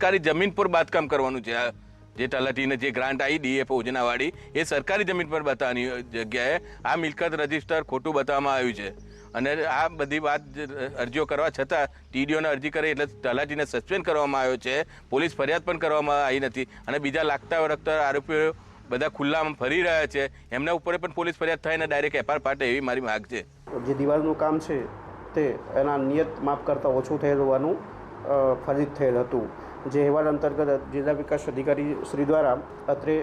સરકારી જમીન પર બાંધકામ કરવાનું છે. જે તલાટીને જે ગ્રાન્ટ આવી ડીએફ યોજનાવાળી એ સરકારી જમીન પર બતાવવાની જગ્યાએ આ મિલકત રજીસ્ટર ખોટું બતાવવામાં આવ્યું છે. અને આ બધી વાત અરજીઓ કરવા છતાં ટીડીઓને અરજી કરી એટલે તલાટીને સસ્પેન્ડ કરવામાં આવ્યો છે. પોલીસ ફરિયાદ પણ કરવામાં આવી નથી અને બીજા લાગતા વળગતા આરોપીઓ બધા ખુલ્લામાં ફરી રહ્યા છે. એમના ઉપર પણ પોલીસ ફરિયાદ થાય અને ડાયરેક્ટ એફઆઈઆર પાટે એવી મારી માંગ છે. જે દિવાલનું કામ છે તે એના નિયત માપ કરતાં ઓછું થયેલ હોવાનું ફલિત થયેલ હતું. જે અહેવાલ અંતર્ગત જિલ્લા વિકાસ અધિકારી શ્રી દ્વારા અત્રે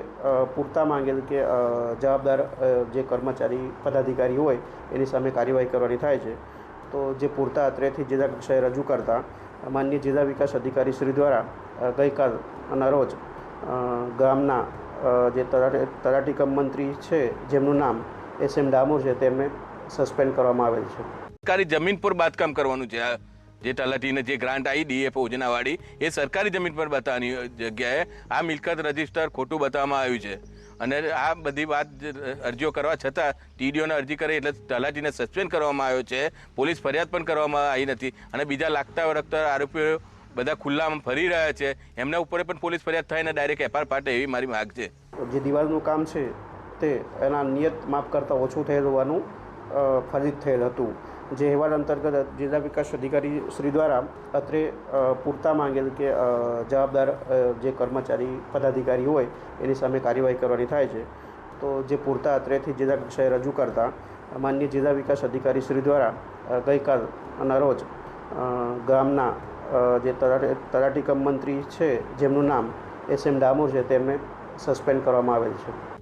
પૂરતા માંગેલ કે જવાબદાર જે કર્મચારી પદાધિકારી હોય એની સામે કાર્યવાહી કરવાની થાય છે. તો જે પૂરતા અત્રેથી જિલ્લા કક્ષાએ રજૂ કરતા માનનીય જિલ્લા વિકાસ અધિકારી શ્રી દ્વારા ગઈકાલના રોજ ગામના જે તલાટી કમ મંત્રી છે જેમનું નામ SM ડામોર છે તેમને સસ્પેન્ડ કરવામાં આવેલ છે. સરકારી જમીન પર બાંધકામ કરવાનું છે. જે તલાટીને જે ગ્રાન્ટ આવી ડીએફ યોજનાવાળી એ સરકારી જમીન પર બતાવવાની જગ્યાએ આ મિલકત રજીસ્ટર ખોટું બતાવવામાં આવ્યું છે. અને આ બધી વાત અરજીઓ કરવા છતાં ટીડીઓને અરજી કરી એટલે તલાટીને સસ્પેન્ડ કરવામાં આવ્યો છે. પોલીસ ફરિયાદ પણ કરવામાં આવી નથી અને બીજા લાગતા વળગતા આરોપીઓ બધા ખુલ્લામાં ફરી રહ્યા છે. એમના ઉપર પણ પોલીસ ફરિયાદ થાય અને ડાયરેક્ટ એફઆઈઆર પાટે એવી મારી માંગ છે. જે દિવાલનું કામ છે તે એના નિયત માપ કરતાં ઓછું થયેલ હોવાનું ફલિત થયેલ હતું. જે અહેવાલ અંતર્ગત જિલ્લા વિકાસ અધિકારી શ્રી દ્વારા અત્રે પૂરતા માંગેલ કે જવાબદાર જે કર્મચારી પદાધિકારી હોય એની સામે કાર્યવાહી કરવાની થાય છે. તો જે પૂરતા અત્રેથી જિલ્લા કક્ષાએ રજૂ કરતા માનનીય જિલ્લા વિકાસ અધિકારી શ્રી દ્વારા ગઈકાલના રોજ ગામના જે તલાટી કમ મંત્રી છે જેમનું નામ SM ડામોર છે તેમને સસ્પેન્ડ કરવામાં આવેલ છે.